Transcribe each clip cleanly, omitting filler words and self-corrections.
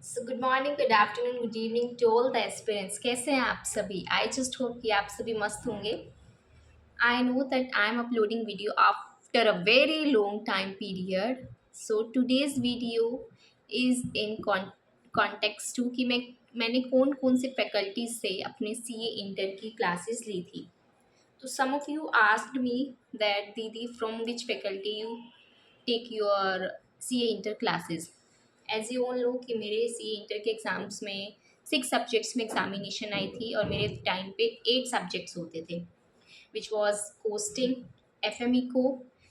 So good morning, good afternoon, good evening to all the aspirants. कैसे हैं आप सभी? आई जस्ट होप कि आप सभी मस्त होंगे। I know that I am uploading video after a very long time period. So today's video is in context to कि मैंने कौन कौन से फैकल्टीज से अपने सीए इंटर की क्लासेस ली थी। तो some of you asked me that दीदी from which faculty you take your C A inter classes. As you all know कि मेरे सी ए इंटर के एग्ज़ाम्स में 6 सब्जेक्ट्स में एग्जामिनेशन आई थी और मेरे टाइम पे 8 सब्जेक्ट्स होते थे, which was costing, F M eco,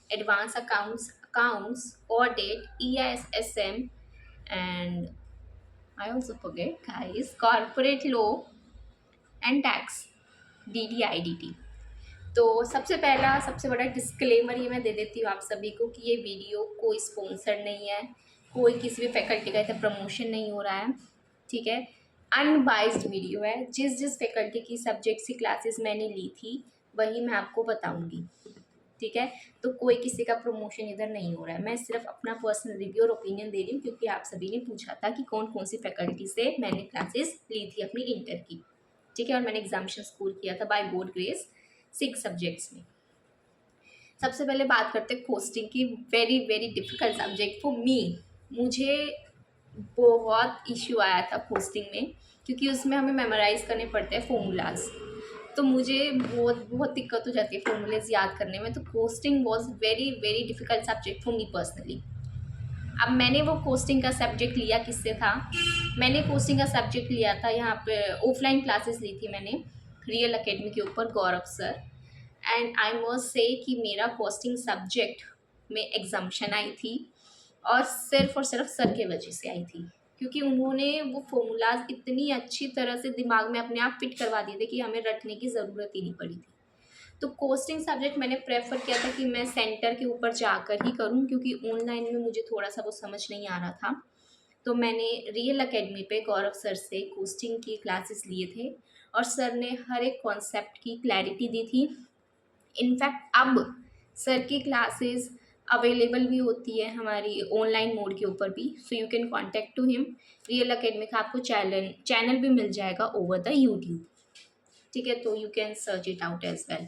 advance accounts, audit, E I S M and I also forget guys corporate law and tax, D D I D T. तो सबसे पहला सबसे बड़ा डिस्क्लेमर ये मैं दे देती हूँ आप सभी को कि ये वीडियो कोई स्पॉन्सर्ड नहीं है, कोई किसी भी फैकल्टी का इतना प्रमोशन नहीं हो रहा है, ठीक है। अनबाइज्ड वीडियो है। जिस जिस फैकल्टी की सब्जेक्ट्स की क्लासेस मैंने ली थी वही मैं आपको बताऊंगी, ठीक है। तो कोई किसी का प्रमोशन इधर नहीं हो रहा है, मैं सिर्फ अपना पर्सनल रिव्यू और ओपिनियन दे रही हूँ क्योंकि आप सभी ने पूछा था कि कौन कौन सी फैकल्टी से मैंने क्लासेस ली थी अपनी इंटर की, ठीक है। और मैंने एग्जामिनेशन स्कोर किया था बाय गॉड ग्रेस 6 सब्जेक्ट्स में। सबसे पहले बात करते हैं कोस्टिंग की। Very very difficult subject for me. मुझे बहुत इश्यू आया था कोस्टिंग में क्योंकि उसमें हमें मेमोराइज़ करने पड़ते हैं फॉर्मूलाज। तो मुझे बहुत बहुत दिक्कत हो जाती है फॉर्मूलेज याद करने में। तो costing was very very difficult subject for me personally. अब मैंने वो कोस्टिंग का सब्जेक्ट लिया किससे था? मैंने कोस्टिंग का सब्जेक्ट लिया था यहाँ पे, ऑफलाइन क्लासेस ली थी मैंने रियल एकेडमी के ऊपर, Gaurav sir. And I must say कि मेरा कॉस्टिंग सब्जेक्ट में एग्जाम्शन आई थी और सिर्फ सर के वजह से आई थी क्योंकि उन्होंने वो फॉर्मूलाज इतनी अच्छी तरह से दिमाग में अपने आप फिट करवा दिए थे कि हमें रटने की ज़रूरत ही नहीं पड़ी थी। तो कोस्टिंग सब्जेक्ट मैंने प्रेफर किया था कि मैं सेंटर के ऊपर जाकर ही करूं क्योंकि ऑनलाइन में मुझे थोड़ा सा वो समझ नहीं आ रहा था। तो मैंने रियल एकेडमी पे गौरव सर से कोस्टिंग की क्लासेस लिए थे और सर ने हर एक कॉन्सेप्ट की क्लैरिटी दी थी। इनफैक्ट अब सर की क्लासेस अवेलेबल भी होती है हमारी ऑनलाइन मोड के ऊपर भी, so you can contact to him. Real Academy का आपको चैनल भी मिल जाएगा ओवर द यूट्यूब, ठीक है। तो you can search it out as well.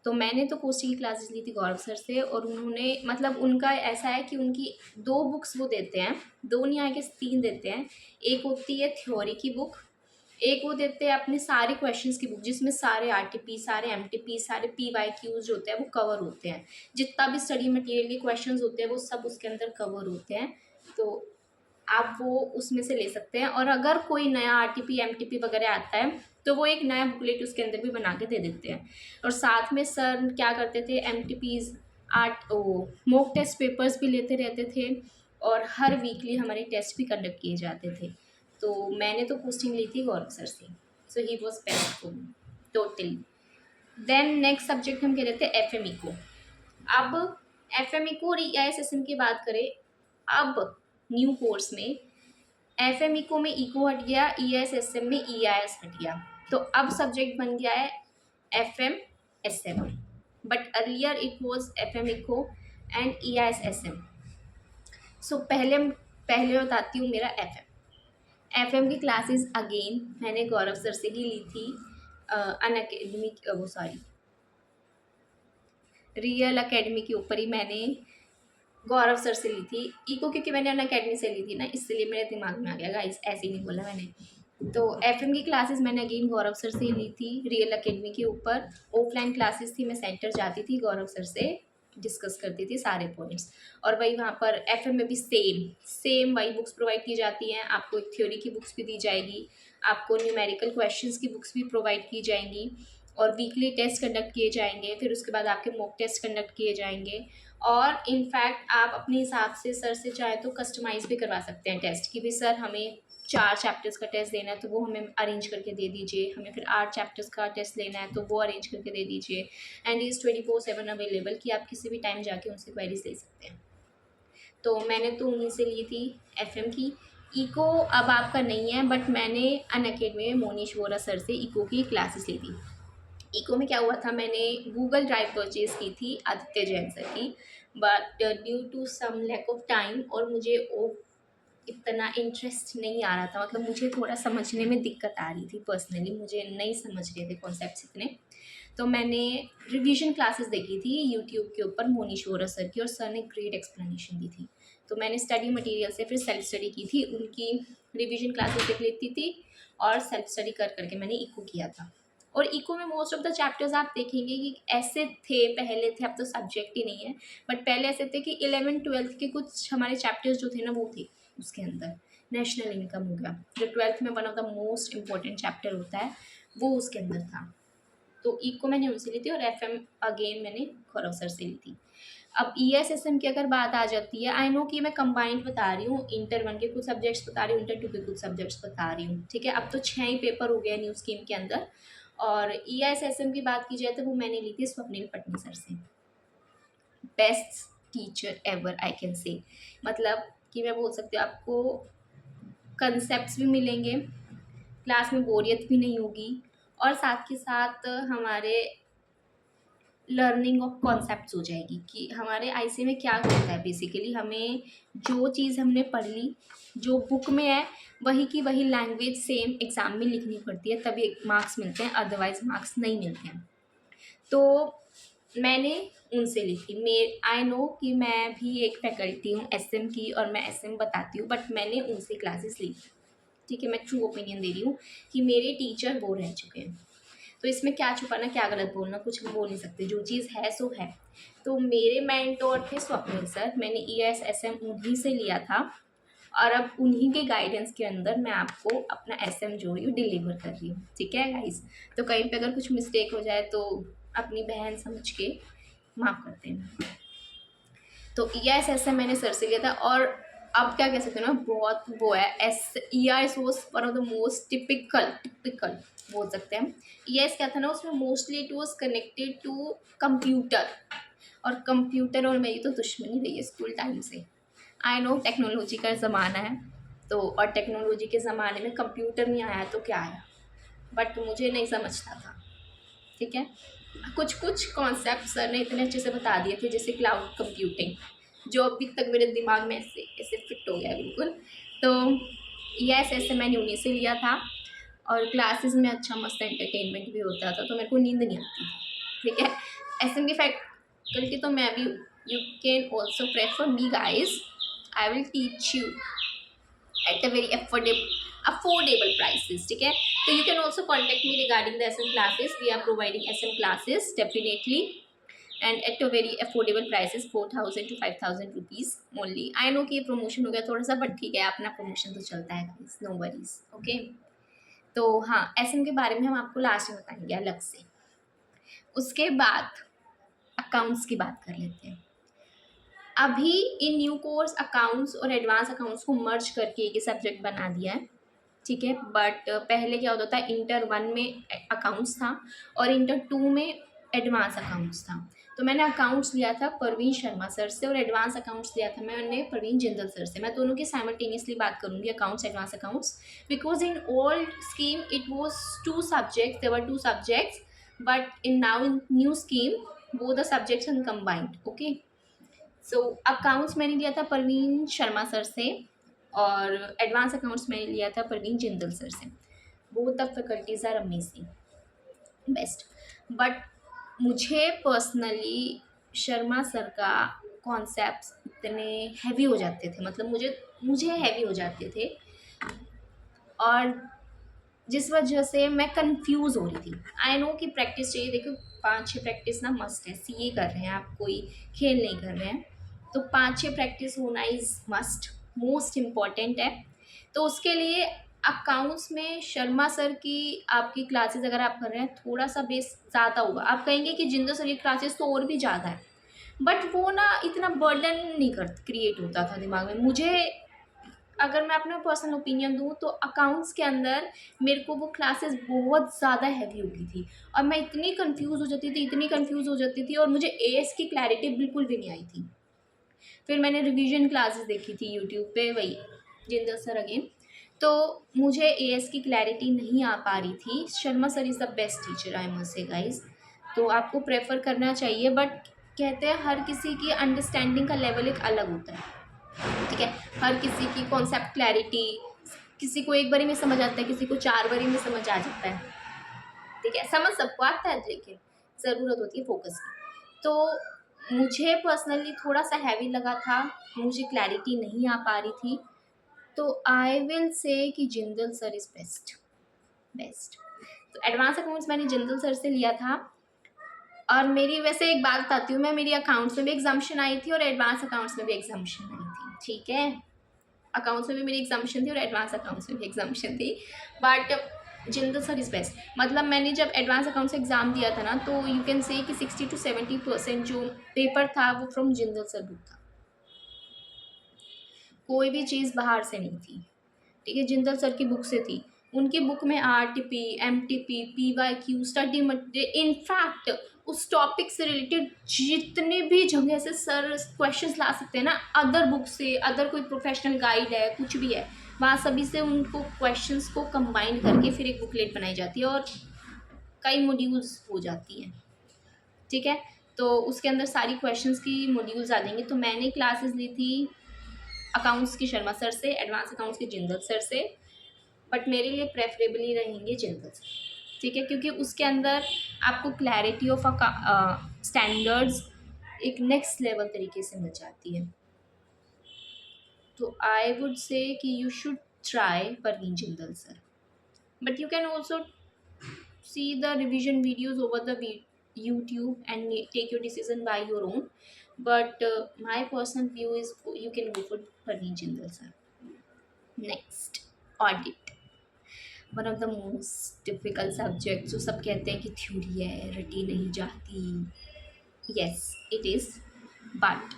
तो मैंने तो कोचिंग की क्लासेस ली थी गौरव सर से और उन्होंने मतलब उनका ऐसा है कि उनकी 2 बुक्स वो देते हैं, 2 नहीं आएंगे 3 देते हैं। एक होती है थ्योरी की बुक, एक वो देते हैं अपने सारे क्वेश्चंस की बुक जिसमें सारे आरटीपी, सारे एमटीपी, सारे पीवाईक्यूज जो होते हैं वो कवर होते हैं। जितना भी स्टडी मटेरियल के क्वेश्चंस होते हैं वो सब उसके अंदर कवर होते हैं। तो आप वो उसमें से ले सकते हैं और अगर कोई नया आरटीपी एमटीपी वगैरह आता है तो वो एक नया बुकलेट उसके अंदर भी बना के दे देते हैं। और साथ में सर क्या करते थे, एमटीपीज आर्ट ओ मॉक टेस्ट पेपर्स भी लेते रहते थे और हर वीकली हमारे टेस्ट भी कंडक्ट किए जाते थे। तो मैंने तो पोस्टिंग ली थी गौरव सर से, so he was best for me totally. Then next subject हम कह रहे थे एफ एम ई को। अब एफ एम ई को और ई आई एस एस एम की बात करें, अब न्यू कोर्स में एफ एम इको में इको हट गया, ई एस एस एम में ई आई एस हट गया। तो अब सब्जेक्ट बन गया है F M S M, but earlier it was F M eco and E I S S M. So पहले बताती हूँ मेरा एफ एम की क्लासेस अगेन मैंने गौरव सर से ही ली थी, अन अकेडमी वो सॉरी रियल अकेडमी के ऊपर ही मैंने गौरव सर से ली थी। इको क्योंकि मैंने अन अकेडमी से ली थी ना, इसलिए मेरे दिमाग में आ गया गाइस, ऐसे ही नहीं बोला मैंने। तो एफ एम की क्लासेस मैंने अगेन गौरव सर से ली थी रियल अकेडमी के ऊपर। ऑफलाइन क्लासेस थी, मैं सेंटर जाती थी, गौरव सर से डिस्कस करती थी सारे पॉइंट्स। और वही वहाँ पर एफ एम में भी सेम वही बुक्स प्रोवाइड की जाती हैं। आपको एक थ्योरी की बुक्स भी दी जाएगी, आपको न्यूमेरिकल क्वेश्चंस की बुक्स भी प्रोवाइड की जाएंगी और वीकली टेस्ट कंडक्ट किए जाएंगे। फिर उसके बाद आपके मॉक टेस्ट कंडक्ट किए जाएंगे और इनफैक्ट आप अपने हिसाब से सर से चाहे तो कस्टमाइज़ भी करवा सकते हैं टेस्ट की भी। सर हमें 4 चैप्टर्स का टेस्ट देना है तो वो हमें अरेंज करके दे दीजिए, हमें फिर 8 चैप्टर्स का टेस्ट लेना है तो वो अरेंज करके दे दीजिए। एंड इज़ 24/7 अवेलेबल कि आप किसी भी टाइम जाके उनसे क्वेरीज ले सकते हैं। तो मैंने तो उन्हीं से ली थी एफ एम की। इको अब आपका नहीं है, बट मैंने अन अकेडमी में मोनीश वोरा सर से इको की क्लासेस ली थी। इको में क्या हुआ था, मैंने गूगल ड्राइव परचेज़ की थी आदित्य जैन सर की, but due to some lack of time और मुझे वो इतना इंटरेस्ट नहीं आ रहा था, मतलब मुझे थोड़ा समझने में दिक्कत आ रही थी, पर्सनली मुझे नहीं समझ रहे थे कॉन्सेप्ट्स इतने। तो मैंने रिवीजन क्लासेस देखी थी यूट्यूब के ऊपर मोनीश वोरा सर की, और सर ने ग्रेट एक्सप्लेनेशन दी थी। तो मैंने स्टडी मटेरियल से फिर सेल्फ स्टडी की थी, उनकी रिवीजन क्लासेस देख लेती थी और सेल्फ स्टडी कर करके मैंने इको किया था। और इको में मोस्ट ऑफ द चैप्टर्स आप देखेंगे कि ऐसे थे, पहले थे, अब तो सब्जेक्ट ही नहीं है, बट पहले ऐसे थे कि 11th-12th के कुछ हमारे चैप्टर्स जो थे ना वो थे उसके अंदर। नेशनल इनकम हो गया जो 12th में one of the most important chapter होता है, वो उसके अंदर था। तो इको मैंने उनसे ली थी और एफएम अगेन मैंने गौरव सर से ली थी। अब ईएसएसएम की अगर बात आ जाती है, आई नो कि मैं कंबाइंड बता रही हूँ, इंटर 1 के कुछ सब्जेक्ट्स बता रही हूँ, इंटर 2 के कुछ सब्जेक्ट्स बता रही हूँ, ठीक है। अब तो 6 ही पेपर हो गए न्यू स्कीम के अंदर। और ईएसएसएम की बात की जाए तो वो मैंने ली थी स्वप्निल पटनी सर से। Best teacher ever I can से, मतलब कि मैं बोल सकती हूँ आपको कंसेप्ट्स भी मिलेंगे, क्लास में बोरियत भी नहीं होगी, और साथ के साथ हमारे लर्निंग ऑफ कॉन्सेप्ट्स हो जाएगी कि हमारे आईसी में क्या होता है। बेसिकली हमें जो चीज़ हमने पढ़ ली, जो बुक में है, वही की वही लैंग्वेज सेम एग्ज़ाम में लिखनी पड़ती है, तभी मार्क्स मिलते हैं, अदरवाइज मार्क्स नहीं मिलते हैं। तो मैंने उनसे ली थी। आई नो कि मैं भी एक फैकल्टी हूँ एसएम की और मैं एसएम बताती हूँ, बट मैंने उनसे क्लासेस ली थी, ठीक है। मैं ट्रू ओपिनियन दे रही हूँ कि मेरे टीचर वो रह चुके हैं, तो इसमें क्या छुपाना, क्या गलत बोलना, कुछ हम बोल नहीं सकते, जो चीज़ है सो है। तो मेरे मेंटोर थे स्वप्निल सर, मैंने ईएसएसएम उन्हीं से लिया था, और अब उन्हीं के गाइडेंस के अंदर मैं आपको अपना एसएम जो है डिलीवर कर रही हूँ, ठीक है गाइस। तो कहीं पे अगर कुछ मिस्टेक हो जाए तो अपनी बहन समझ के माफ़ कर देना। तो ईएसएसएम मैंने सर से लिया था, और अब क्या कह सकते हो ना, बहुत वो है, S E R is one of the most typical बोल सकते हैं। ईएस क्या था ना, उसमें mostly it was connected to computer, और कंप्यूटर और मेरी तो दुश्मनी रही है स्कूल टाइम से। आई नो टेक्नोलॉजी का ज़माना है, तो और टेक्नोलॉजी के ज़माने में कंप्यूटर नहीं आया तो क्या आया, बट मुझे नहीं समझता था, ठीक है। कुछ कुछ कॉन्सेप्ट सर ने इतने अच्छे से बता दिए थे, जैसे क्लाउड कंप्यूटिंग, जो अभी तक मेरे दिमाग में ऐसे ऐसे फिट हो गया बिल्कुल। तो यस, ऐसे मैंने उन्हीं से लिया था, और क्लासेस में अच्छा मस्त एंटरटेनमेंट भी होता था, तो मेरे को नींद नहीं आती थी, ठीक है। एस एम की फैकल्टी तो मैं भी, you can also prefer me guys, I will teach you at a very affordable prices, ठीक है। तो you can also contact me regarding the SM classes. We are providing SM classes definitely, and at a very affordable prices, 4,000 to 5,000 rupees only. I know कि ये promotion हो गया थोड़ा सा, but ठीक है, अपना promotion तो चलता है guys, no worries, okay। तो हाँ, SM के बारे में हम आपको लास्ट में बताएंगे अलग से। उसके बाद अकाउंट्स की बात कर लेते हैं। अभी इन न्यू कोर्स अकाउंट्स और एडवांस अकाउंट्स को मर्ज करके एक सब्जेक्ट बना दिया है, ठीक है। बट पहले क्या होता था, इंटर 1 में अकाउंट्स था और इंटर 2 में एडवांस अकाउंट्स था। तो मैंने अकाउंट्स लिया था परवीन शर्मा सर से, और एडवांस अकाउंट्स लिया था मैंने प्रवीण जिंदल सर से। मैं दोनों की साइमल्टेनियसली बात करूंगी, accounts advance accounts, because in old scheme it was 2 subjects, there were 2 subjects, but in now in new scheme both the subjects are combined, okay. So accounts मैंने लिया था प्रवीण शर्मा सर से, और एडवांस अकाउंट्स मैंने लिया था प्रवीण जिंदल सर से। Both the faculties are amazing, best. But मुझे पर्सनली शर्मा सर का कॉन्सेप्ट्स इतने हैवी हो जाते थे, मतलब मुझे हैवी हो जाते थे, और जिस वजह से मैं कंफ्यूज हो रही थी। आई नो कि प्रैक्टिस चाहिए, देखो 5-6 प्रैक्टिस ना मस्ट है, सीए कर रहे हैं आप, कोई खेल नहीं कर रहे हैं, तो 5-6 प्रैक्टिस होना इज़ मस्ट, मोस्ट इम्पॉर्टेंट है। तो उसके लिए अकाउंट्स में शर्मा सर की आपकी क्लासेस अगर आप कर रहे हैं, थोड़ा सा बेस ज़्यादा होगा। आप कहेंगे कि जिंदल सर की क्लासेस तो और भी ज़्यादा है, बट वो ना इतना बर्डन नहीं कर क्रिएट होता था दिमाग में मुझे। अगर मैं अपना पर्सनल ओपिनियन दूँ तो अकाउंट्स के अंदर मेरे को वो क्लासेस बहुत ज़्यादा हैवी हो गई थी, और मैं इतनी कंफ्यूज हो जाती थी, और मुझे एएस की क्लैरिटी बिल्कुल भी नहीं आई थी। फिर मैंने रिवीजन क्लासेस देखी थी यूट्यूब पे, वही जिंदल सर अगेन, तो मुझे एएस की क्लैरिटी नहीं आ पा रही थी। Sharma sir is the best teacher, I must से गाइज, तो आपको प्रेफर करना चाहिए। बट कहते हैं हर किसी की अंडरस्टैंडिंग का लेवल एक अलग होता है, ठीक है। हर किसी की कॉन्सेप्ट क्लैरिटी, किसी को एक बारी में समझ आता है, किसी को 4 बारी में समझ आ जाता है। ठीक है, समझ सबको आता है, लेकिन ज़रूरत होती है फोकस की। तो मुझे पर्सनली थोड़ा सा हैवी लगा था, मुझे क्लैरिटी नहीं आ पा रही थी, तो आई विल से कि Jindal sir is best. Best. तो एडवांस अकाउंट्स मैंने जिंदल सर से लिया था। और मेरी वैसे एक बात बताती हूँ मैं, मेरी अकाउंट्स में भी एग्जाम्शन आई थी और एडवांस अकाउंट्स में भी एग्जाम्शन आई थी। ठीक है, अकाउंट्स में भी मेरी एग्जाम्शन थी और एडवांस अकाउंट्स में भी एग्जाम्शन थी, but Jindal sir is best. मतलब मैंने जब एडवांस अकाउंट्स एग्ज़ाम दिया था ना, तो यू कैन से कि 60 to 70% जो पेपर था वो फ्रॉम जिंदल सर बुक था, कोई भी चीज़ बाहर से नहीं थी। ठीक है, जिंदल सर की बुक से थी। उनकी बुक में RTP, MTP, PYQ, study material, in fact उस टॉपिक से रिलेटेड जितने भी जगह से सर क्वेश्चंस ला सकते हैं ना, अदर बुक से, अदर कोई प्रोफेशनल गाइड है, कुछ भी है, वहाँ सभी से उनको क्वेश्चंस को कंबाइन करके फिर एक बुकलेट बनाई जाती है और कई मॉड्यूल्स हो जाती हैं। ठीक है, तो उसके अंदर सारी क्वेश्चंस की मॉड्यूल्स आ जाएंगे। तो मैंने क्लासेस ली थी अकाउंट्स की शर्मा सर से, एडवांस अकाउंट्स के जिंदल सर से, बट मेरे लिए प्रेफरेबली रहेंगे जिंदल सर। ठीक है, क्योंकि उसके अंदर आपको क्लैरिटी ऑफ स्टैंडर्ड्स एक नेक्स्ट लेवल तरीके से मिल जाती है। तो आई वुड से कि you should try Parveen Jindal sir, but you can also see the revision videos over the YouTube and take your decision by your own, but my personal view is you can go for Parveen Jindal sir. Next, audit, one of the most difficult subjects। जो सब कहते हैं कि theory है, रटी नहीं जाती, yes it is, but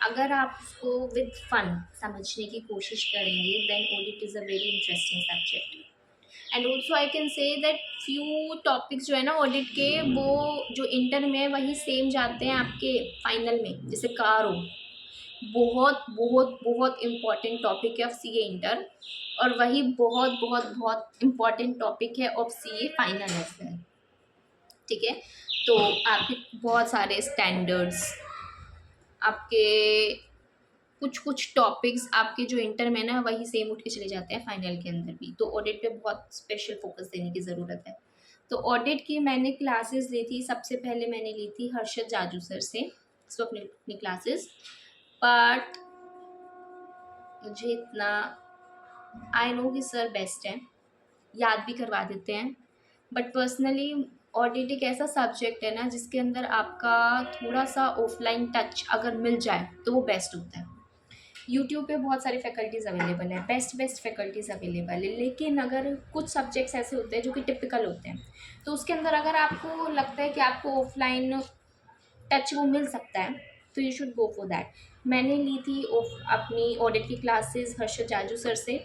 अगर आप उसको विद फन समझने की कोशिश करेंगे then audit is a very interesting subject. And also I can say that few topics जो है ना ऑडिट के, वो जो इंटर में है वही सेम जाते हैं आपके फाइनल में, जैसे कार हो, बहुत बहुत बहुत इम्पॉर्टेंट टॉपिक है ऑफ CA इंटर, और वही बहुत बहुत बहुत इम्पॉर्टेंट टॉपिक है of CA final as well. ठीक है, तो आपके बहुत सारे स्टैंडर्ड्स, आपके कुछ कुछ टॉपिक्स आपके जो इंटर में ना वही सेम उठ के चले जाते हैं फाइनल के अंदर भी, तो ऑडिट पे बहुत स्पेशल फोकस देने की ज़रूरत है। तो ऑडिट की मैंने क्लासेस ली थी, सबसे पहले मैंने ली थी हर्षद जाजू सर से अपनी क्लासेस, बट मुझे इतना आई नो कि सर बेस्ट है, याद भी करवा देते हैं, बट पर्सनली ऑडिट एक ऐसा सब्जेक्ट है ना जिसके अंदर आपका थोड़ा सा ऑफलाइन टच अगर मिल जाए तो वो बेस्ट होता है। यूट्यूब पे बहुत सारी फैकल्टीज़ अवेलेबल है, बेस्ट फैकल्टीज़ अवेलेबल है, लेकिन अगर कुछ सब्जेक्ट्स ऐसे होते हैं जो कि टिपिकल होते हैं, तो उसके अंदर अगर आपको लगता है कि आपको ऑफलाइन टच वो मिल सकता है, तो you should go for that. मैंने ली थी अपनी ऑडिट की क्लासेस हर्षद जाजू सर से,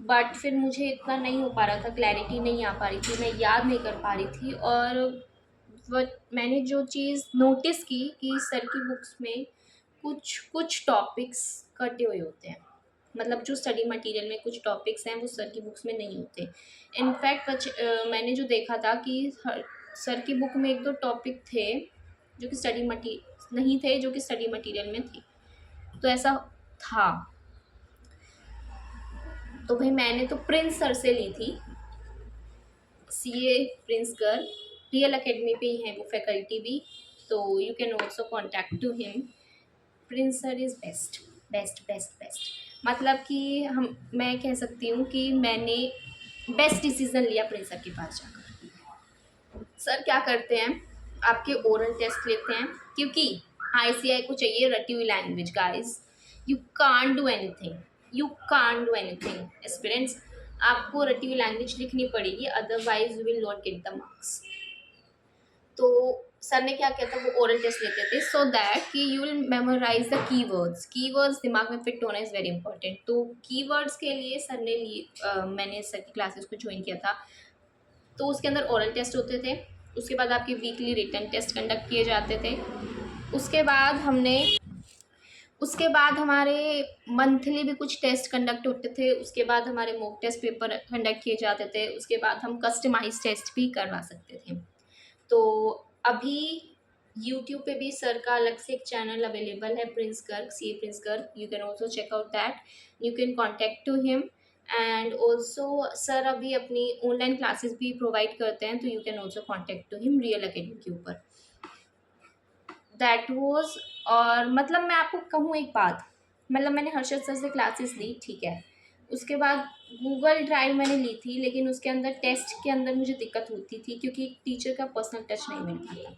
बट फिर मुझे इतना नहीं हो पा रहा था, क्लैरिटी नहीं आ पा रही थी, मैं याद नहीं कर पा रही थी, और वट मैंने जो चीज़ नोटिस की कि सर की बुक्स में कुछ कुछ टॉपिक्स कटे हुए होते हैं, मतलब जो स्टडी मटेरियल में कुछ टॉपिक्स हैं वो सर की बुक्स में नहीं होते। इनफैक्ट मैंने जो देखा था कि सर की बुक में 1-2 टॉपिक थे जो कि स्टडी मटी नहीं थे, जो कि स्टडी मटेरियल में थे, तो ऐसा था। तो भाई मैंने तो प्रिंस सर से ली थी, CA Prince Garg, Real Academy पे ही हैं वो फैकल्टी भी, तो you can also contact to him. Prince sir is best best best best, मतलब कि मैं कह सकती हूँ कि मैंने बेस्ट डिसीज़न लिया प्रिंस सर के पास जाकर। सर क्या करते हैं, आपके ओरल टेस्ट लेते हैं, क्योंकि ICI को चाहिए रटी हुई language guys, you can't do anything, you can't do anything aspirants, आपको रटी हुई लैंग्वेज लिखनी पड़ेगी, otherwise you will not get the marks. तो सर ने क्या किया था, वो ओरल टेस्ट लेते थे सो दैट कि you will memorise the keywords दिमाग में फिट होना इज़ वेरी इंपॉर्टेंट। तो कीवर्ड्स के लिए सर ने मैंने सर की क्लासेस को ज्वाइन किया था, तो उसके अंदर ओरल टेस्ट होते थे, उसके बाद आपके वीकली रिटन टेस्ट कंडक्ट किए जाते थे, उसके बाद हमारे मंथली भी कुछ टेस्ट कंडक्ट होते थे, उसके बाद हमारे मॉक टेस्ट पेपर कंडक्ट किए जाते थे, उसके बाद हम कस्टमाइज टेस्ट भी करवा सकते थे। तो अभी यूट्यूब पे भी सर का अलग से एक चैनल अवेलेबल है, Prince Garg, C A Prince Garg, you can also check out that, you can contact to him. And also sir अभी अपनी ऑनलाइन क्लासेस भी प्रोवाइड करते हैं, तो you can also contact to him Real academy के ऊपर। दैट वॉज, और मतलब मैं आपको कहूँ एक बात, मतलब मैंने हर्षद सर से क्लासेस ली, ठीक है, उसके बाद गूगल ड्राइव मैंने ली थी, लेकिन उसके अंदर टेस्ट के अंदर मुझे दिक्कत होती थी क्योंकि टीचर का पर्सनल टच नहीं मिल पाता।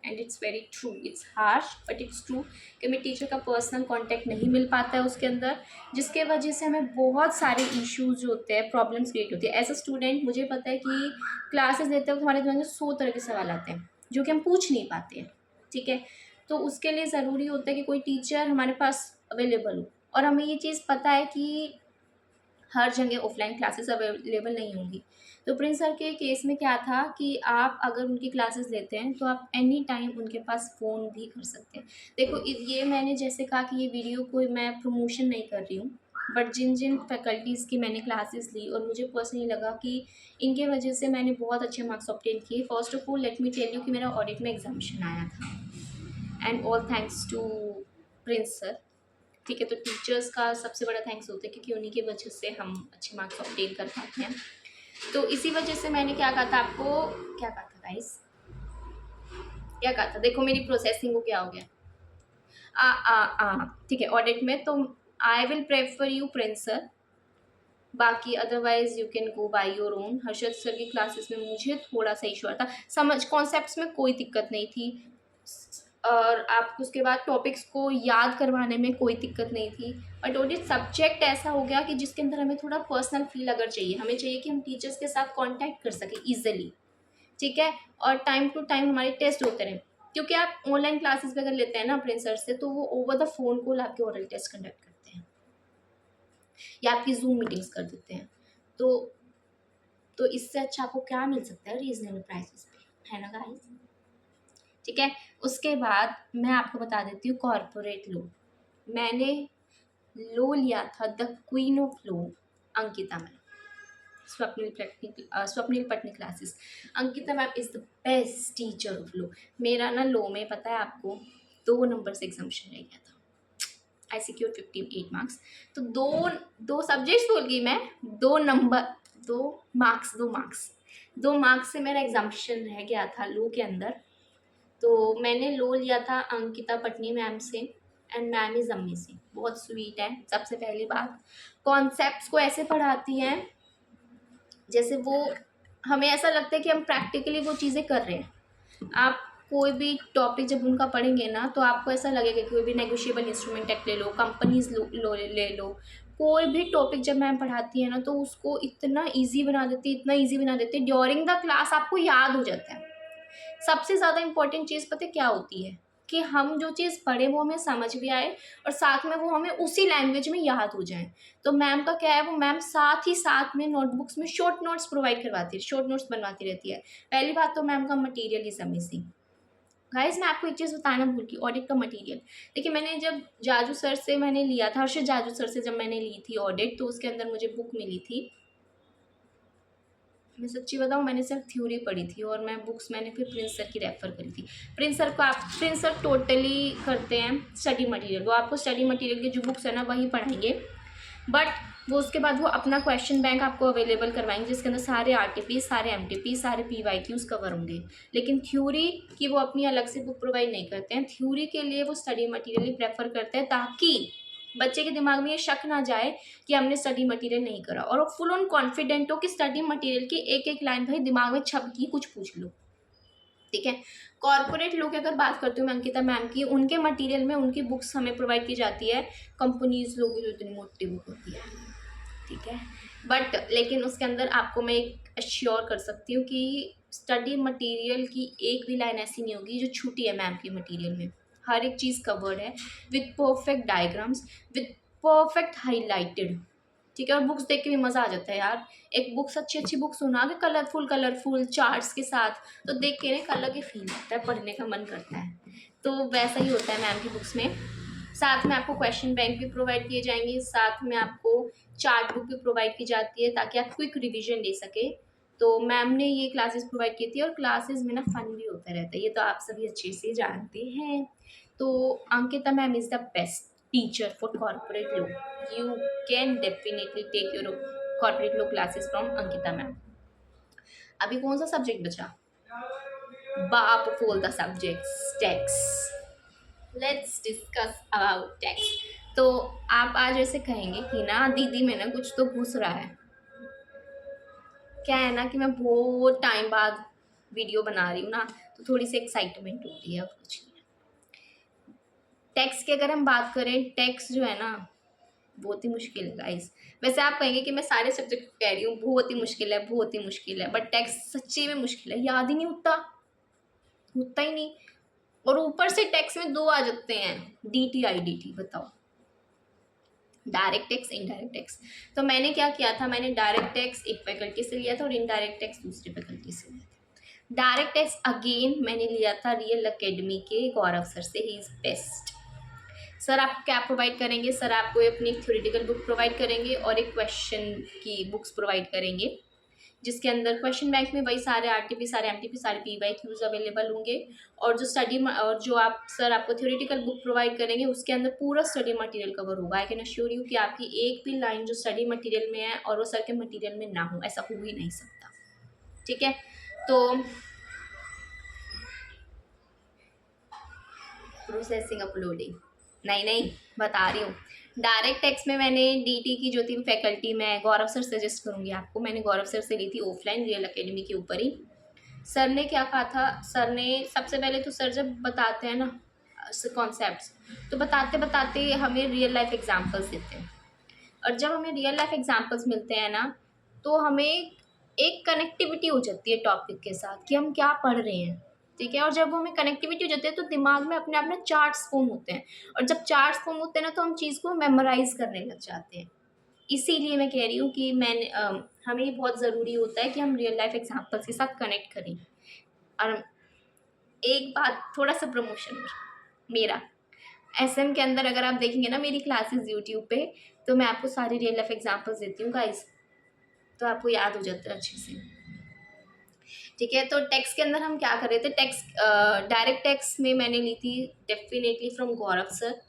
And it's very true, it's harsh but it's true कि हमें टीचर का पर्सनल कांटेक्ट नहीं मिल पाता है उसके अंदर, जिसके वजह से हमें बहुत सारे इश्यूज होते हैं, प्रॉब्लम्स क्रिएट होती है। एज अ स्टूडेंट मुझे पता है कि क्लासेस लेते वक्त हमारे दिमाग में 100 तरह के सवाल आते हैं जो कि हम पूछ नहीं पाते हैं, ठीक है। तो उसके लिए ज़रूरी होता है कि कोई टीचर हमारे पास अवेलेबल हो, और हमें ये चीज़ पता है कि हर जगह ऑफलाइन क्लासेस अवेलेबल नहीं होंगी। तो प्रिंस सर के केस में क्या था कि आप अगर उनकी क्लासेस लेते हैं तो आप एनी टाइम उनके पास फ़ोन भी कर सकते हैं। देखो ये मैंने जैसे कहा कि ये वीडियो कोई मैं प्रमोशन नहीं कर रही हूँ, बट जिन जिन फैकल्टीज़ की मैंने क्लासेस ली और मुझे पर्सनली लगा कि इनके वजह से मैंने बहुत अच्छे मार्क्स ऑब्टेन किए। First of all let me tell you कि मेरा ऑडिट में एग्जामिशन आया था, and all thanks to Prince sir, ठीक है। तो टीचर्स का सबसे बड़ा थैंक्स होता है क्योंकि उन्हीं की वजह से हम अच्छे मार्क्स ऑब्टेन कर पाते हैं। तो इसी वजह से मैंने क्या कहा था आपको, क्या कहा था गाइस, क्या कहा था, देखो मेरी प्रोसेसिंग को क्या हो गया, ठीक है, ऑडिट में तो I will prefer you Prince sir, बाकी otherwise you can go by your own. Harshad sir की क्लासेस में मुझे थोड़ा सा इशू आता, समझ कॉन्सेप्ट्स में कोई दिक्कत नहीं थी, और आपको उसके बाद टॉपिक्स को याद करवाने में कोई दिक्कत नहीं थी, बट ऑडिट सब्जेक्ट ऐसा हो गया कि जिसके अंदर हमें थोड़ा पर्सनल फील अगर चाहिए, हमें चाहिए कि हम टीचर्स के साथ कांटेक्ट कर सकें ईजिली, ठीक है, और टाइम टू टाइम हमारे टेस्ट होते रहें, क्योंकि आप ऑनलाइन क्लासेस में अगर लेते हैं ना प्रिंस सर से, तो वो ओवर द फोन कॉल आपके ओरल टेस्ट कंडक्ट करते हैं या आपकी जूम मीटिंग्स कर देते हैं। तो इससे अच्छा आपको क्या मिल सकता है रीजनेबल प्राइसेस पे, है ना गाइस, ठीक है। उसके बाद मैं आपको बता देती हूँ कॉरपोरेट लॉ। मैंने लॉ लिया था the queen of law, Ankita ma'am, Swapnil Patni classes. Ankita ma'am is the best teacher of law. मेरा ना लॉ में पता है आपको 2 नंबर से एग्जामिशन रह गया था, आई सिक्योर 58 मार्क्स। तो दो सब्जेक्ट्स बोल गई मैं, 2 मार्क्स से मेरा एग्जामिशन रह गया था लॉ के अंदर। तो मैंने लॉ लिया था अंकिता पटनी मैम से, एंड मैम इज़ अमेजिंग, बहुत स्वीट है। सबसे पहली बात, कॉन्सेप्ट्स को ऐसे पढ़ाती हैं जैसे वो, हमें ऐसा लगता है कि हम प्रैक्टिकली वो चीज़ें कर रहे हैं। आप कोई भी टॉपिक जब उनका पढ़ेंगे ना, तो आपको ऐसा लगेगा कि कोई भी नेगोशिएबल इंस्ट्रूमेंट एक्ट ले लो, कंपनीज लो ले लो, कोई भी टॉपिक जब मैम पढ़ाती है ना, तो उसको इतना ईजी बना देती है, इतना ईजी बना देती है, ड्यूरिंग द क्लास आपको याद हो जाता है। सबसे ज़्यादा इंपॉर्टेंट चीज़ पता है क्या होती है, कि हम जो चीज़ पढ़े वो हमें समझ भी आए, और साथ में वो हमें उसी लैंग्वेज में याद हो जाए। तो मैम का क्या है, वो मैम साथ ही साथ में नोटबुक्स में शॉर्ट नोट्स प्रोवाइड करवाती है, शॉर्ट नोट्स बनवाती रहती है। पहली बात तो मैम का मटीरियल इज अमेजिंग। गाइस मैं आपको एक चीज़ बताना भूल गई, ऑडिट का मटेरियल। देखिए मैंने जब जाजू सर से मैंने लिया था, हर्षद जाजू सर से जब मैंने ली थी ऑडिट, तो उसके अंदर मुझे बुक मिली थी, मैं सच्ची बताऊँ मैंने सिर्फ थ्योरी पढ़ी थी, और मैं बुक्स मैंने फिर प्रिंस सर की रेफ़र करी थी। प्रिंस सर टोटली करते हैं स्टडी मटेरियल, वो आपको स्टडी मटेरियल की जो बुक्स है ना वही पढ़ाएंगे, बट वो उसके बाद वो अपना क्वेश्चन बैंक आपको अवेलेबल करवाएंगे, जिसके अंदर सारे आरटीपी, सारे एमटीपी, सारे पीवाईक्यूज कवर होंगे। लेकिन थ्योरी की वो अपनी अलग से बुक प्रोवाइड नहीं करते हैं, थ्योरी के लिए वो स्टडी मटेरियल ही प्रेफर करते हैं, ताकि बच्चे के दिमाग में ये शक ना जाए कि हमने स्टडी मटेरियल नहीं करा, और वो फुल ऑन कॉन्फिडेंट हो कि स्टडी मटेरियल की एक एक लाइन भाई दिमाग में छप की कुछ पूछ लो, ठीक है। कॉर्पोरेट लॉ की अगर बात करती हूँ मैं अंकिता मैम की, उनके मटेरियल में उनकी बुक्स हमें प्रोवाइड की जाती है, कंपनीज लोगों की जो इतनी मोटी बुक होती है, ठीक है, बट लेकिन उसके अंदर आपको मैं एक अश्योर कर सकती हूँ कि स्टडी मटेरियल की एक भी लाइन ऐसी नहीं होगी जो छूटी है मैम की मटेरियल में। हर एक चीज़ कवर्ड है with perfect diagrams, with perfect highlighted, ठीक है। और बुक्स देख के भी मज़ा आ जाता है यार, एक बुक्स अच्छी बुक्स होना कि कलरफुल चार्ट्स के साथ, तो देख के ना एक अलग ही फील आता है, पढ़ने का मन करता है। तो वैसा ही होता है मैम की बुक्स में। साथ में आपको क्वेश्चन बैंक भी प्रोवाइड किए जाएंगे, साथ में आपको चार्ट बुक भी प्रोवाइड की जाती है ताकि आप क्विक रिवीजन ले सके। तो मैम ने ये क्लासेस प्रोवाइड की थी और क्लासेस में ना फ़न भी होता रहता है, ये तो आप सभी अच्छे से जानते हैं। तो Ankita ma'am is the best teacher for corporate law. You can definitely take your corporate law classes from Ankita ma'am. अभी कौन सा सब्जेक्ट बचा? बाप fall the subjects tax. Let's discuss about tax. तो आप आज ऐसे कहेंगे कि ना दीदी में ना कुछ तो घुस रहा है। क्या है ना कि मैं बहुत टाइम बाद वीडियो बना रही हूँ ना, तो थोड़ी सी एक्साइटमेंट हो रही है, और कुछ नहीं। टैक्स की अगर हम बात करें, टैक्स जो है ना बहुत ही मुश्किल है गाइस। वैसे आप कहेंगे कि मैं सारे सब्जेक्ट कह रही हूँ बहुत ही मुश्किल है, बहुत ही मुश्किल है, बट टैक्स सच्ची में मुश्किल है, याद ही नहीं होता, होता ही नहीं। और ऊपर से टैक्स में दो आ जाते हैं, DT IDT। बताओ, डायरेक्ट टैक्स, इनडायरेक्ट टैक्स। तो मैंने क्या किया था, मैंने डायरेक्ट टैक्स एक फैकल्टी से लिया था और इनडायरेक्ट टैक्स दूसरी फैकल्टी से लिया था। डायरेक्ट टैक्स अगेन मैंने लिया था रियल अकेडमी के गौरव सर से, ही इज़ बेस्ट। सर आप क्या प्रोवाइड करेंगे? सर आपको अपनी थ्योरेटिकल बुक प्रोवाइड करेंगे और एक क्वेश्चन की बुक्स प्रोवाइड करेंगे, जिसके अंदर क्वेश्चन बैंक में वही सारे RTP, सारे MTP, सारे PYQs अवेलेबल होंगे। और जो और जो आप सर आपको थ्योरेटिकल बुक प्रोवाइड करेंगे उसके अंदर पूरा स्टडी मटेरियल कवर होगा। आई कैन अश्योर यू कि आपकी एक भी लाइन जो स्टडी मटेरियल में है और वो सर के मटेरियल में ना हो, ऐसा हो ही नहीं सकता। ठीक है, तो प्रोसेसिंग अपलोडिंग नहीं बता रही हूँ। डायरेक्ट टैक्स में मैंने DT की जो थी फैकल्टी में गौरव सर सजेस्ट करूँगी आपको, मैंने गौरव सर से ली थी ऑफलाइन रियल अकेडमी के ऊपर ही। सर ने क्या कहा था, सर ने सबसे पहले तो सर जब बताते हैं ना कॉन्सेप्ट्स, तो बताते बताते हमें रियल लाइफ एग्जांपल्स देते हैं, और जब हमें रियल लाइफ एग्जांपल्स मिलते हैं ना, तो हमें एक कनेक्टिविटी हो जाती है टॉपिक के साथ कि हम क्या पढ़ रहे हैं। ठीक है, और जब हमें कनेक्टिविटी हो जाती है तो दिमाग में अपने आप में चार्ट्स फॉर्म होते हैं, और जब चार्ट्स फॉर्म होते हैं ना तो हम चीज़ को मेमोराइज करने लग जाते हैं। इसीलिए मैं कह रही हूँ कि हमें ये बहुत ज़रूरी होता है कि हम रियल लाइफ एग्जांपल्स के साथ कनेक्ट करें। और एक बात, थोड़ा सा प्रमोशन मेरा SM के अंदर अगर आप देखेंगे ना मेरी क्लासेस यूट्यूब पे, तो मैं आपको सारी रियल लाइफ एग्जांपल्स देती हूँ गाइस, तो आपको याद हो जाता है अच्छे से। ठीक है, तो टैक्स के अंदर हम क्या कर रहे थे, टैक्स डायरेक्ट टैक्स में मैंने ली थी डेफिनेटली फ्रॉम गौरव सर,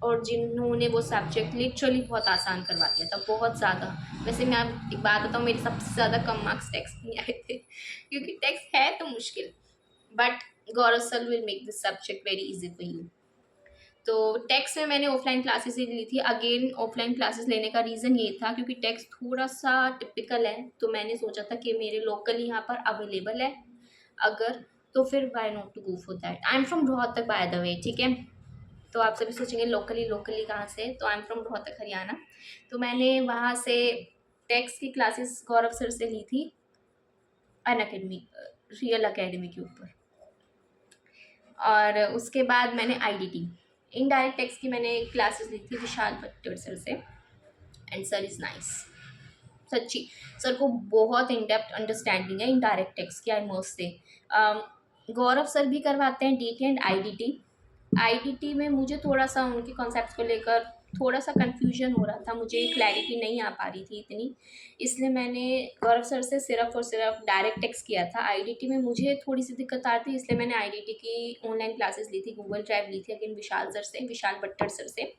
और जिन्होंने वो सब्जेक्ट लिटरली बहुत आसान करवा दिया था, बहुत ज़्यादा। वैसे मैं आप एक बात बताऊँ, मेरे सबसे ज़्यादा कम मार्क्स टैक्स नहीं आए थे, क्योंकि टैक्स है तो मुश्किल, but Gaurav sir will make this subject very easy for you. तो टैक्स में मैंने ऑफलाइन क्लासेस ही ली थी। अगेन ऑफलाइन क्लासेस लेने का रीज़न ये था क्योंकि टैक्स थोड़ा सा टिपिकल है, तो मैंने सोचा था कि मेरे लोकल यहाँ पर अवेलेबल है अगर, तो फिर why not to go for that. I am from Rohtak by the way. ठीक है, तो आप सभी सोचेंगे लोकली कहाँ से, तो आई एम फ्रॉम रोहतक हरियाणा। तो मैंने वहाँ से टैक्स की क्लासेस गौरव सर से ली थी अन अकेडमी, रियल अकेडमी के ऊपर। और उसके बाद मैंने IDT इनडायरेक्ट टैक्स की मैंने क्लासेस ली थी विशाल भट्टर सर से, एंड सर इज़ नाइस। सच्ची सर को बहुत इन डेप्थ अंडरस्टैंडिंग है इनडायरेक्ट टैक्स की, आई मस्ट से। गौरव सर भी करवाते हैं DT एंड IDT में मुझे थोड़ा सा उनके कॉन्सेप्ट्स को लेकर थोड़ा सा कन्फ्यूजन हो रहा था, मुझे क्लैरिटी नहीं आ पा रही थी इतनी, इसलिए मैंने गौरव सर से सिर्फ और सिर्फ डायरेक्ट टेक्स्ट किया था। IDT में मुझे थोड़ी सी दिक्कत आ रही थी, इसलिए मैंने IDT की ऑनलाइन क्लासेस ली थी, गूगल ड्राइव ली थी अगेन विशाल सर से, विशाल भट्टर सर से।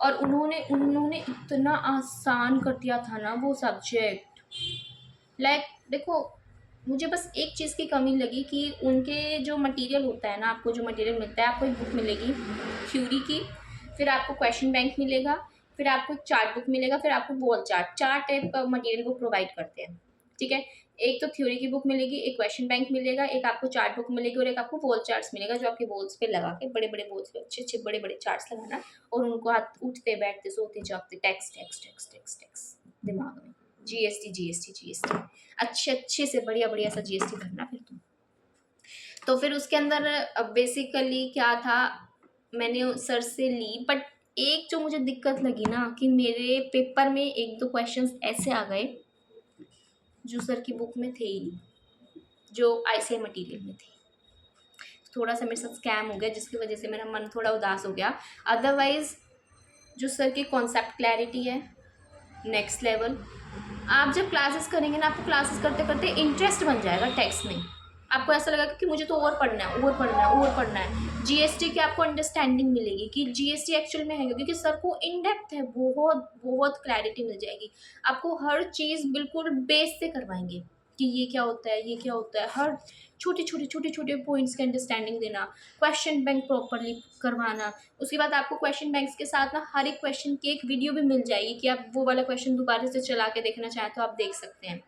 और उन्होंने उन्होंने इतना आसान कर दिया था ना वो सब्जेक्ट, लाइक देखो, मुझे बस एक चीज़ की कमी लगी कि उनके जो मटेरियल होता है ना, आपको जो मटेरियल मिलता है, आपको एक बुक मिलेगी थ्योरी की, फिर आपको क्वेश्चन बैंक मिलेगा, फिर आपको एक चार्ट बुक मिलेगा, फिर आपको वॉल चार्ट, चार टाइप का मटेरियल वो प्रोवाइड करते हैं। ठीक है, एक तो थ्योरी की बुक मिलेगी, एक क्वेश्चन बैंक मिलेगा, एक आपको चार्ट बुक मिलेगी, और एक आपको वॉल चार्ट्स मिलेगा, जो आपके वॉल्स पे लगा के बड़े बड़े वॉल्स पे अच्छे अच्छे बड़े बड़े चार्ट्स लगाना, और उनको हाथ उठते बैठते सोते जागते tax tax tax tax tax दिमाग में, GST अच्छे से बढ़िया बढ़िया सा GST भरना फिर तुम। तो फिर उसके अंदर बेसिकली क्या था, मैंने सर से ली, बट एक जो मुझे दिक्कत लगी ना कि मेरे पेपर में एक दो क्वेश्चंस ऐसे आ गए जो सर की बुक में थे ही नहीं, जो ICI मटेरियल में थे। थोड़ा सा मेरे साथ स्कैम हो गया, जिसकी वजह से मेरा मन थोड़ा उदास हो गया। अदरवाइज जो सर की कॉन्सेप्ट क्लैरिटी है नेक्स्ट लेवल, आप जब क्लासेस करेंगे ना, आपको क्लासेस करते करते इंटरेस्ट बन जाएगा टेक्स्ट में। आपको ऐसा लगेगा कि मुझे तो और पढ़ना है, और पढ़ना है, और पढ़ना है। जीएसटी की आपको अंडरस्टैंडिंग मिलेगी कि जीएसटी एक्चुअल में है, क्योंकि सर को इन डेप्थ है, बहुत बहुत क्लैरिटी मिल जाएगी। आपको हर चीज़ बिल्कुल बेस से करवाएंगे कि ये क्या होता है, ये क्या होता है, हर छोटे पॉइंट्स की अंडरस्टैंडिंग देना, क्वेश्चन बैंक प्रॉपरली करवाना। उसके बाद आपको क्वेश्चन बैंक्स के साथ ना हर एक क्वेश्चन की एक वीडियो भी मिल जाएगी कि आप वो वाला क्वेश्चन दोबारा से चला के देखना चाहें तो आप देख सकते हैं।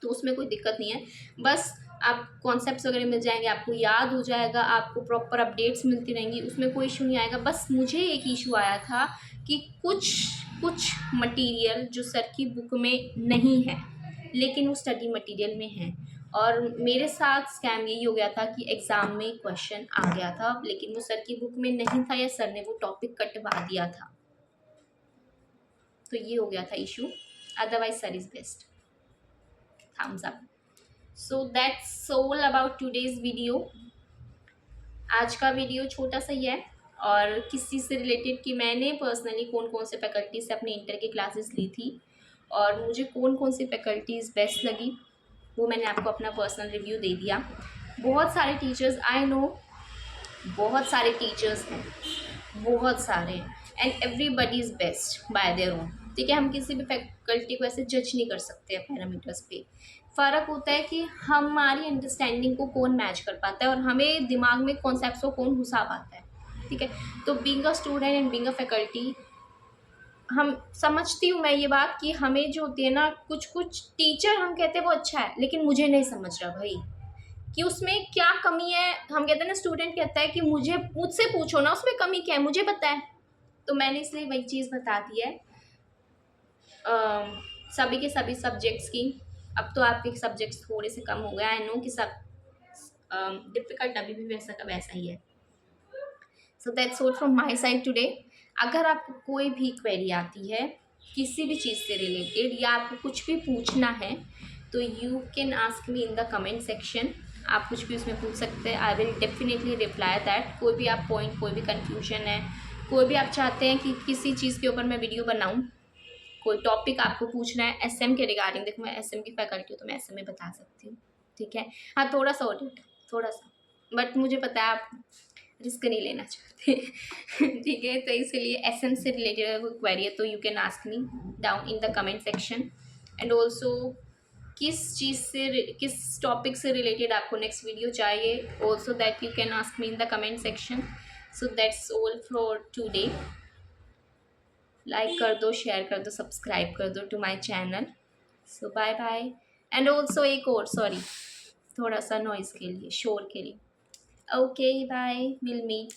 तो उसमें कोई दिक्कत नहीं है। बस आप कॉन्सेप्ट्स वगैरह मिल जाएंगे, आपको याद हो जाएगा, आपको प्रॉपर अपडेट्स मिलती रहेंगी, उसमें कोई इशू नहीं आएगा। बस मुझे एक इशू आया था कि कुछ कुछ मटेरियल जो सर की बुक में नहीं है लेकिन वो स्टडी मटेरियल में है। और मेरे साथ स्कैम यही हो गया था कि एग्ज़ाम में क्वेश्चन आ गया था लेकिन वो सर की बुक में नहीं था, या सर ने वो टॉपिक कटवा दिया था। तो ये हो गया था issue. Otherwise sir is best. Thumbs up. So that's all about today's video. आज का वीडियो छोटा सा ही है और किसी से रिलेटेड कि मैंने पर्सनली कौन कौन से फैकल्टी से अपने इंटर की क्लासेस ली थी और मुझे कौन कौन सी फैकल्टीज़ बेस्ट लगी, वो मैंने आपको अपना पर्सनल रिव्यू दे दिया। बहुत सारे टीचर्स, आई नो बहुत सारे टीचर्स हैं, बहुत सारे हैं, and everybody is best bye their own. ठीक है, हम किसी भी फैकल्टी को ऐसे जज नहीं कर सकते पैरामीटर्स पे। फ़र्क होता है कि हमारी अंडरस्टैंडिंग को कौन मैच कर पाता है और हमें दिमाग में कॉन्सेप्ट्स को कौन घुसा पाता है। ठीक है, तो being a student and being a faculty, हम समझती हूँ मैं ये बात कि हमें जो होती है ना, कुछ कुछ टीचर हम कहते हैं वो अच्छा है लेकिन मुझे नहीं समझ रहा भाई कि उसमें क्या कमी है। हम कहते हैं ना, स्टूडेंट कहता है कि मुझसे पूछो ना उसमें कमी क्या है, मुझे पता है। तो मैंने इसलिए वही चीज़ बता दी है सभी के सभी सब्जेक्ट्स की। अब तो आपके सब्जेक्ट्स थोड़े से कम हो गए, आई नो कि सब डिफ़िकल्ट अभी भी वैसा का वैसा ही है। सो that's all from my side today. अगर आपको कोई भी क्वेरी आती है किसी भी चीज़ से रिलेटेड या आपको कुछ भी पूछना है तो you can ask me in the comment section. आप कुछ भी उसमें पूछ सकते हैं, I will definitely reply that. कोई भी आप पॉइंट, कोई भी कन्फ्यूजन है, कोई भी आप चाहते हैं कि किसी चीज़ के ऊपर मैं वीडियो बनाऊँ, कोई टॉपिक आपको पूछना है एसएम के रिगार्डिंग, देखो मैं एसएम की फैकल्टी हूँ तो मैं एसएम में बता सकती हूँ। ठीक है, हाँ थोड़ा सा ऑडिट, थोड़ा सा, बट मुझे पता है आप रिस्क नहीं लेना चाहते। ठीक है, तो इसलिए एसएम से रिलेटेड अगर कोई क्वेरी है तो you can ask me down in the comment section. And also किस चीज़ से, किस टॉपिक से रिलेटेड आपको नेक्स्ट वीडियो चाहिए, also that you can ask me in the comment section. So that's all for today. Like कर दो, share कर दो, सब्सक्राइब कर दो to my channel. So bye bye. And also एक और, सॉरी, थोड़ा सा नॉइज़ के लिए, शोर के लिए। Okay bye, will meet.